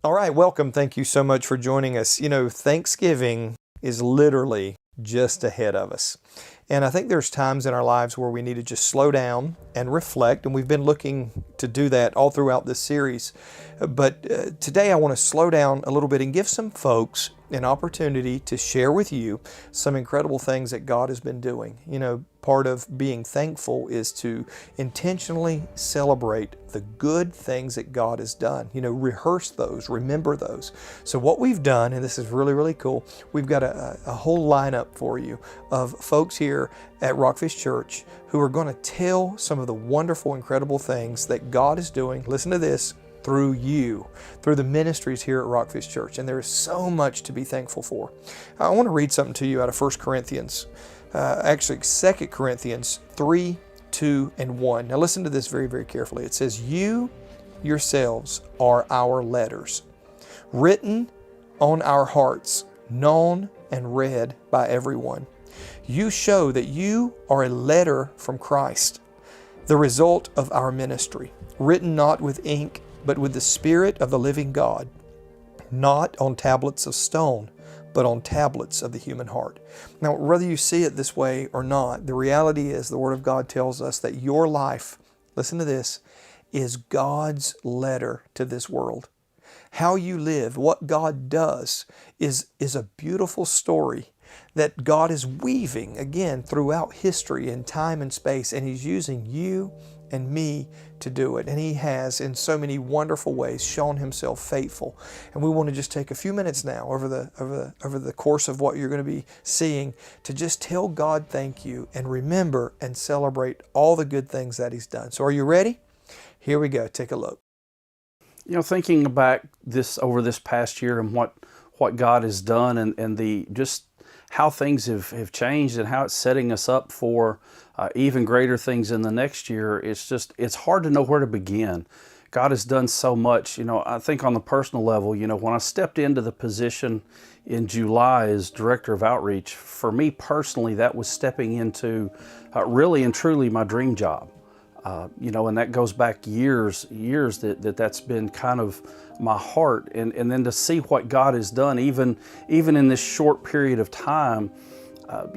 All right, welcome. Thank you so much for joining us. Thanksgiving is literally just ahead of us. And I think there's times in our lives where we need to just slow down and reflect, and we've been looking to do that all throughout this series. But today I want to slow down a little bit and give some folks an opportunity to share with you some incredible things that God has been doing. Part of being thankful is to intentionally celebrate the good things that God has done. Rehearse those, remember those. So what we've done, and this is really, really cool, we've got a whole lineup for you of folks here at RockFish Church who are going to tell some of the wonderful, incredible things that God is doing. Listen to this. Through you, through the ministries here at RockFish Church. And there is so much to be thankful for. I want to read something to you out of 1 Corinthians, 2 Corinthians 3, 2, and 1. Now listen to this very, very carefully. It says, "You yourselves are our letters, written on our hearts, known and read by everyone. You show that you are a letter from Christ, the result of our ministry, written not with ink, but with the Spirit of the living God, not on tablets of stone, but on tablets of the human heart." Now, whether you see it this way or not, the reality is the Word of God tells us that your life, listen to this, is God's letter to this world. How you live, what God does, is a beautiful story that God is weaving, again, throughout history and time and space, and He's using you and me to do it. And He has, in so many wonderful ways, shown Himself faithful. And we want to just take a few minutes now over the course of what you're going to be seeing to just tell God thank you and remember and celebrate all the good things that He's done. So are you ready? Here we go. Take a look. Thinking back over this past year and what God has done and the just how things have changed and how it's setting us up for even greater things in the next year, it's hard to know where to begin. God has done so much. I think on the personal level, when I stepped into the position in July as Director of Outreach, for me personally, that was stepping into really and truly my dream job. And that goes back years that's been kind of my heart. And then to see what God has done, even in this short period of time, I'm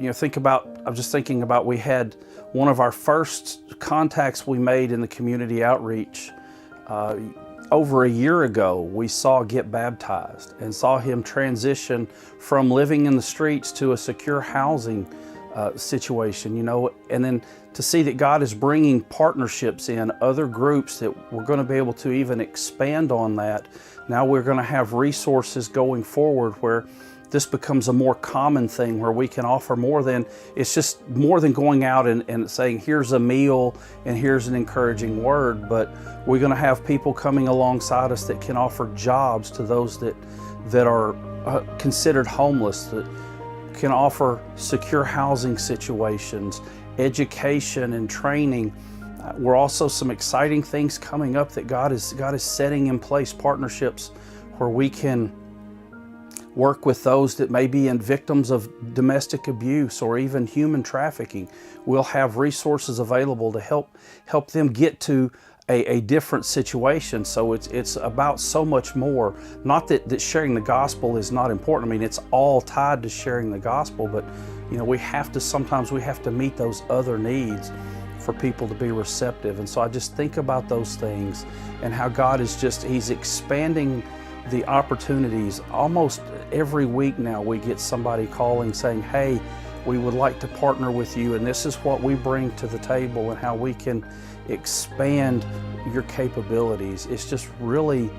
just thinking about we had one of our first contacts we made in the community outreach over a year ago. We saw get baptized and saw him transition from living in the streets to a secure housing situation, and then to see that God is bringing partnerships in other groups that we're going to be able to even expand on that. Now we're going to have resources going forward where this becomes a more common thing where we can offer more than going out and saying, here's a meal and here's an encouraging word, but we're going to have people coming alongside us that can offer jobs to those that are considered homeless, that can offer secure housing situations, education and training. We're also some exciting things coming up that God is setting in place, partnerships where we can work with those that may be victims of domestic abuse or even human trafficking. We'll have resources available to help them get to a different situation. So it's about so much more. Not that sharing the gospel is not important. I mean, it's all tied to sharing the gospel, but sometimes we have to meet those other needs for people to be receptive. And so I just think about those things and how God He's expanding the opportunities. Almost every week now we get somebody calling saying, hey, we would like to partner with you, and this is what we bring to the table and how we can expand your capabilities. It's just really,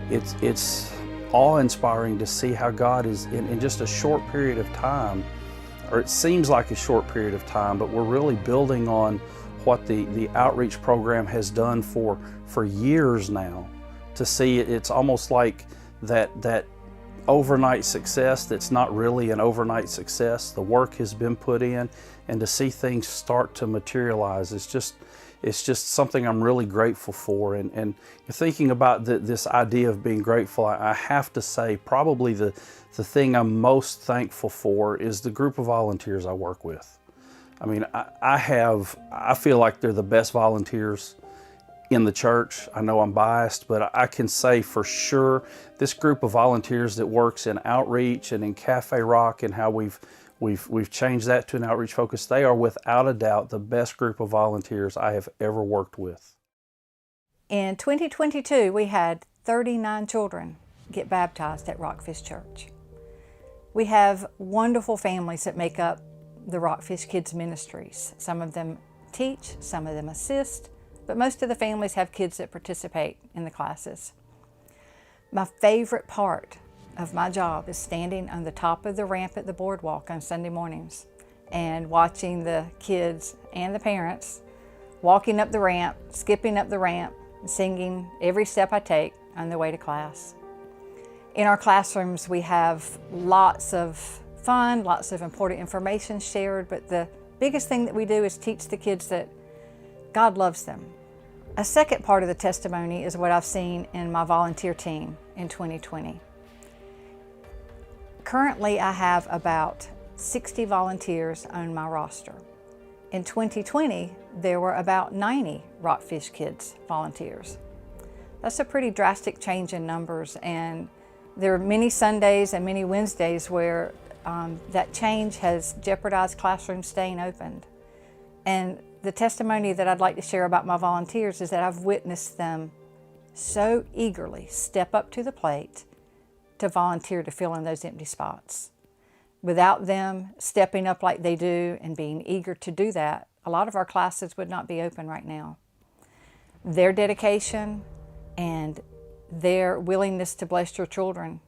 it's awe-inspiring to see how God is in just a short period of time, or it seems like a short period of time, but we're really building on what the outreach program has done for years now. To see it's almost like that overnight success that's not really an overnight success. The work has been put in, and to see things start to materialize, it's just something I'm really grateful for. And thinking about this idea of being grateful, I have to say probably the thing I'm most thankful for is the group of volunteers I work with. I mean, I feel like they're the best volunteers in the church. I know I'm biased, but I can say for sure this group of volunteers that works in outreach and in Cafe Rock and how we've changed that to an outreach focus, they are without a doubt the best group of volunteers I have ever worked with. In 2022, we had 39 children get baptized at RockFish Church. We have wonderful families that make up the RockFish Kids Ministries. Some of them teach, some of them assist, but most of the families have kids that participate in the classes. My favorite part of my job is standing on the top of the ramp at the boardwalk on Sunday mornings and watching the kids and the parents walking up the ramp, skipping up the ramp, singing every step I take on the way to class. In our classrooms, we have lots of fun, lots of important information shared, but the biggest thing that we do is teach the kids that God loves them. A second part of the testimony is what I've seen in my volunteer team in 2020. Currently, I have about 60 volunteers on my roster. In 2020, there were about 90 RockFish Kids volunteers. That's a pretty drastic change in numbers, and there are many Sundays and many Wednesdays where that change has jeopardized classrooms staying open. And the testimony that I'd like to share about my volunteers is that I've witnessed them so eagerly step up to the plate to volunteer to fill in those empty spots. Without them stepping up like they do and being eager to do that, a lot of our classes would not be open right now. Their dedication and their willingness to bless your children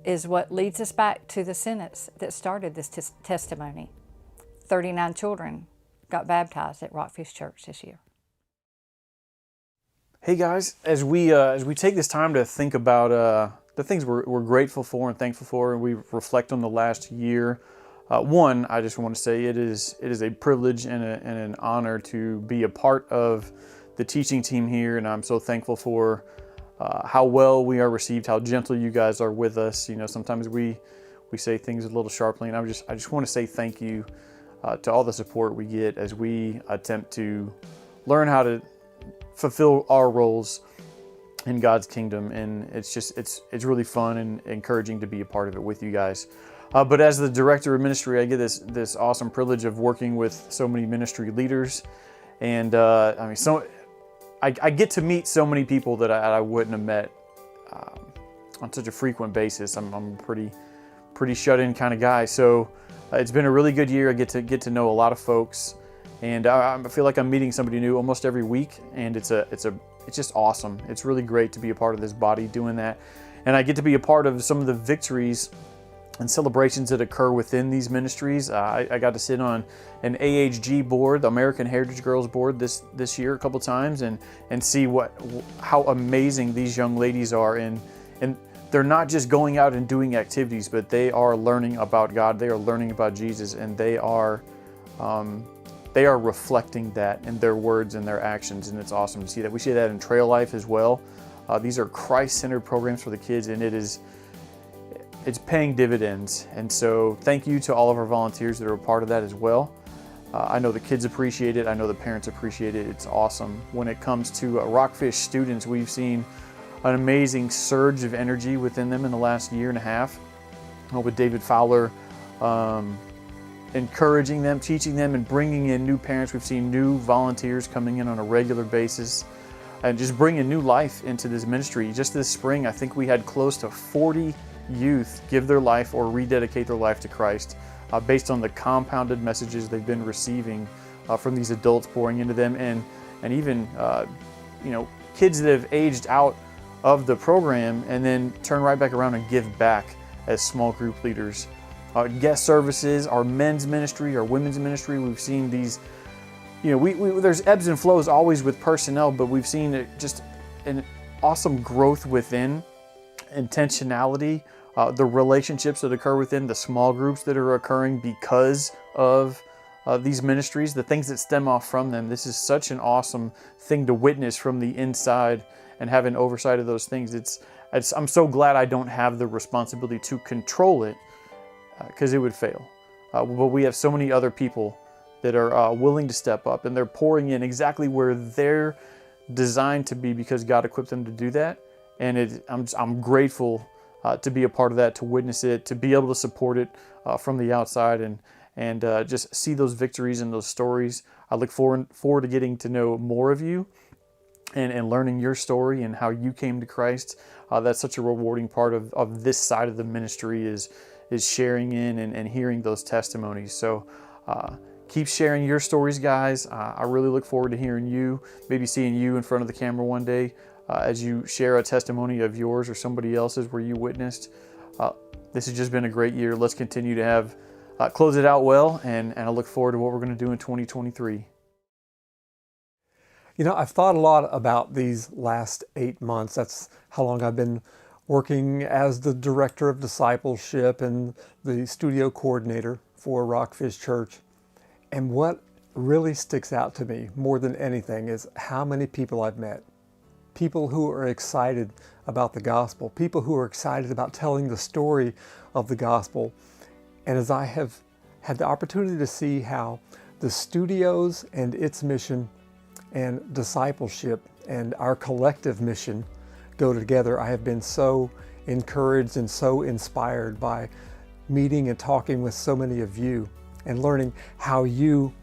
is what leads us back to the sentence that started this testimony. 39 children got baptized at RockFish Church this year. Hey guys, as we take this time to think about the things we're grateful for and thankful for, and we reflect on the last year, one, I just want to say it is a privilege and an honor to be a part of the teaching team here, and I'm so thankful for how well we are received, how gentle you guys are with us. You know, sometimes we say things a little sharply, and I just want to say thank you to all the support we get as we attempt to learn how to fulfill our roles in God's kingdom. And it's really fun and encouraging to be a part of it with you guys. But as the director of ministry, I get this awesome privilege of working with so many ministry leaders, and I get to meet so many people that I wouldn't have met on such a frequent basis. I'm a pretty shut-in kind of guy, so it's been a really good year. I get to know a lot of folks, and I feel like I'm meeting somebody new almost every week, and it's just awesome. It's really great to be a part of this body doing that, and I get to be a part of some of the victories and celebrations that occur within these ministries. I got to sit on an AHG board, the American Heritage Girls board, this year a couple times, and see how amazing these young ladies are, and they're not just going out and doing activities, but they are learning about God, they are learning about Jesus, and they are reflecting that in their words and their actions, and it's awesome to see that. We see that in Trail Life as well. These are Christ-centered programs for the kids, and it's paying dividends. And so thank you to all of our volunteers that are a part of that as well. I know the kids appreciate it. I know the parents appreciate it. It's awesome. When it comes to RockFish students, we've seen an amazing surge of energy within them in the last year and a half. With David Fowler encouraging them, teaching them, and bringing in new parents. We've seen new volunteers coming in on a regular basis and just bringing new life into this ministry. Just this spring, I think we had close to 40 youth give their life or rededicate their life to Christ based on the compounded messages they've been receiving from these adults pouring into them, and even kids that have aged out of the program and then turn right back around and give back as small group leaders. Guest services, our men's ministry, our women's ministry, we've seen these, there's ebbs and flows always with personnel, but we've seen just an awesome growth within intentionality, the relationships that occur within the small groups that are occurring because of these ministries, the things that stem off from them. This is such an awesome thing to witness from the inside and have an oversight of those things. I'm so glad I don't have the responsibility to control it, because it would fail. But we have so many other people that are willing to step up, and they're pouring in exactly where their designed to be because God equipped them to do that. And I'm grateful to be a part of that, to witness it, to be able to support it from the outside, and just see those victories and those stories. I look forward to getting to know more of you and learning your story and how you came to Christ. That's such a rewarding part of this side of the ministry is sharing in and hearing those testimonies. So keep sharing your stories, guys. I really look forward to hearing you, maybe seeing you in front of the camera one day as you share a testimony of yours or somebody else's where you witnessed. This has just been a great year. Let's continue to have close it out well, and I look forward to what we're going to do in 2023. You know, I've thought a lot about these last 8 months. That's how long I've been working as the director of discipleship and the studio coordinator for RockFish Church. And what really sticks out to me more than anything is how many people I've met. People who are excited about the gospel, people who are excited about telling the story of the gospel. And as I have had the opportunity to see how the studios and its mission and discipleship and our collective mission go together, I have been so encouraged and so inspired by meeting and talking with so many of you and learning how you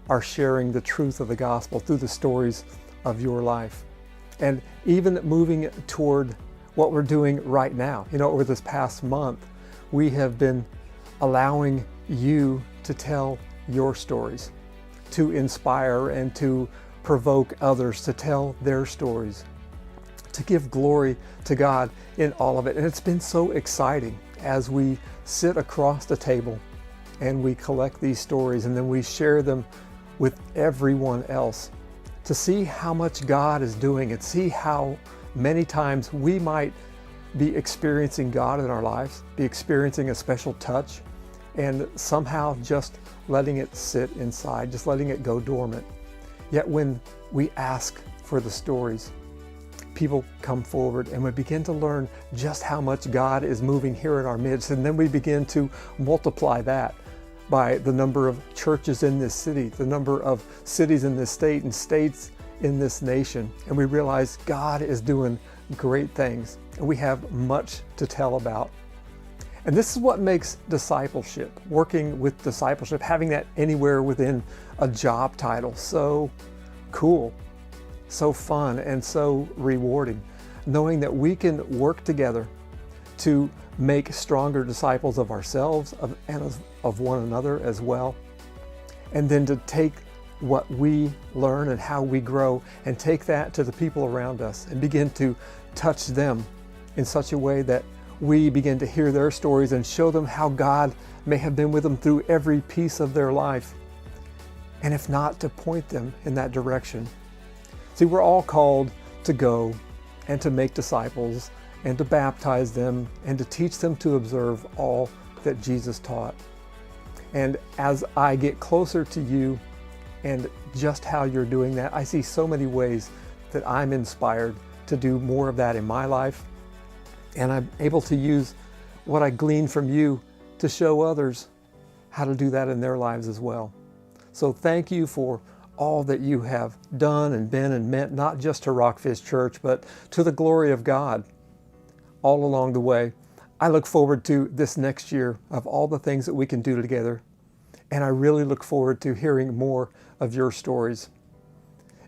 are sharing the truth of the gospel through the stories of your life. And even moving toward what we're doing right now. You know, over this past month, we have been allowing you to tell your stories, to inspire and to provoke others to tell their stories, to give glory to God in all of it. And it's been so exciting as we sit across the table and we collect these stories and then we share them with everyone else to see how much God is doing and see how many times we might be experiencing God in our lives, be experiencing a special touch, and somehow just letting it sit inside, just letting it go dormant. Yet when we ask for the stories, people come forward and we begin to learn just how much God is moving here in our midst. And then we begin to multiply that by the number of churches in this city, the number of cities in this state and states in this nation. And we realize God is doing great things and we have much to tell about. And this is what makes discipleship, working with discipleship, having that anywhere within a job title, so cool, so fun, and so rewarding. Knowing that we can work together to make stronger disciples of ourselves and of one another as well. And then to take what we learn and how we grow and take that to the people around us and begin to touch them in such a way that we begin to hear their stories and show them how God may have been with them through every piece of their life. And if not, to point them in that direction. See, we're all called to go and to make disciples and to baptize them and to teach them to observe all that Jesus taught. And as I get closer to you and just how you're doing that, I see so many ways that I'm inspired to do more of that in my life. And I'm able to use what I glean from you to show others how to do that in their lives as well. So thank you for all that you have done and been and meant, not just to RockFish Church, but to the glory of God all along the way. I look forward to this next year of all the things that we can do together. And I really look forward to hearing more of your stories.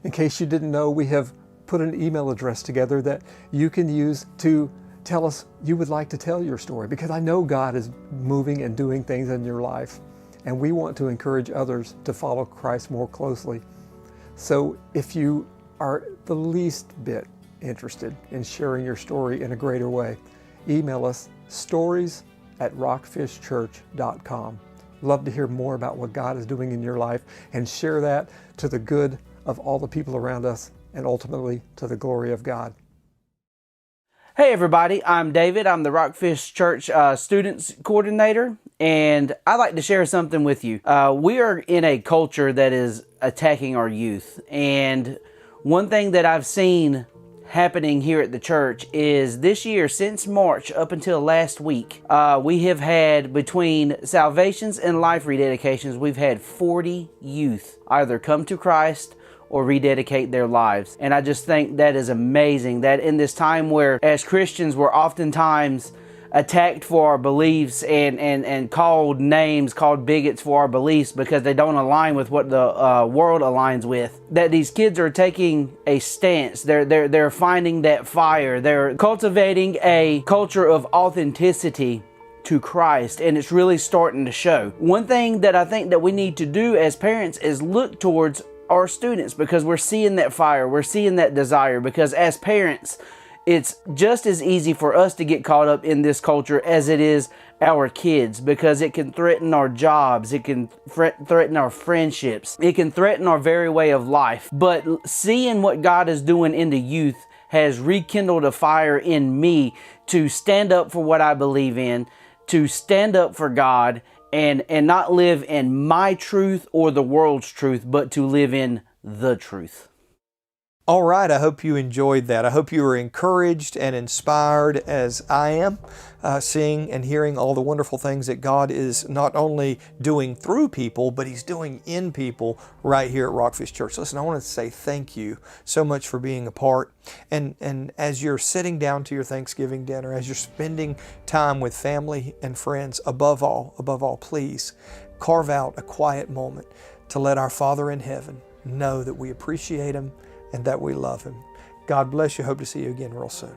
In case you didn't know, we have put an email address together that you can use to tell us you would like to tell your story, because I know God is moving and doing things in your life, and we want to encourage others to follow Christ more closely. So if you are the least bit interested in sharing your story in a greater way, email us stories@rockfishchurch.com. Love to hear more about what God is doing in your life and share that to the good of all the people around us and ultimately to the glory of God. Hey everybody, I'm David. I'm the RockFish Church Students Coordinator, and I'd like to share something with you. We are in a culture that is attacking our youth, and one thing that I've seen happening here at the church is this year, since March up until last week, we have had, between salvations and life rededications, we've had 40 youth either come to Christ or rededicate their lives. And I just think that is amazing, that in this time where as Christians we're oftentimes attacked for our beliefs and called names, called bigots for our beliefs because they don't align with what the world aligns with, that these kids are taking a stance. They're finding that fire. They're cultivating a culture of authenticity to Christ, and it's really starting to show. One thing that I think that we need to do as parents is look towards our students, because we're seeing that fire, we're seeing that desire, because as parents, it's just as easy for us to get caught up in this culture as it is our kids, because it can threaten our jobs, it can threaten our friendships, it can threaten our very way of life. But seeing what God is doing in the youth has rekindled a fire in me to stand up for what I believe in, to stand up for God, and not live in my truth or the world's truth, but to live in the truth. All right, I hope you enjoyed that. I hope you were encouraged and inspired as I am, seeing and hearing all the wonderful things that God is not only doing through people, but He's doing in people right here at RockFish Church. Listen, I want to say thank you so much for being a part. And as you're sitting down to your Thanksgiving dinner, as you're spending time with family and friends, above all, please carve out a quiet moment to let our Father in heaven know that we appreciate Him and that we love Him. God bless you. Hope to see you again real soon.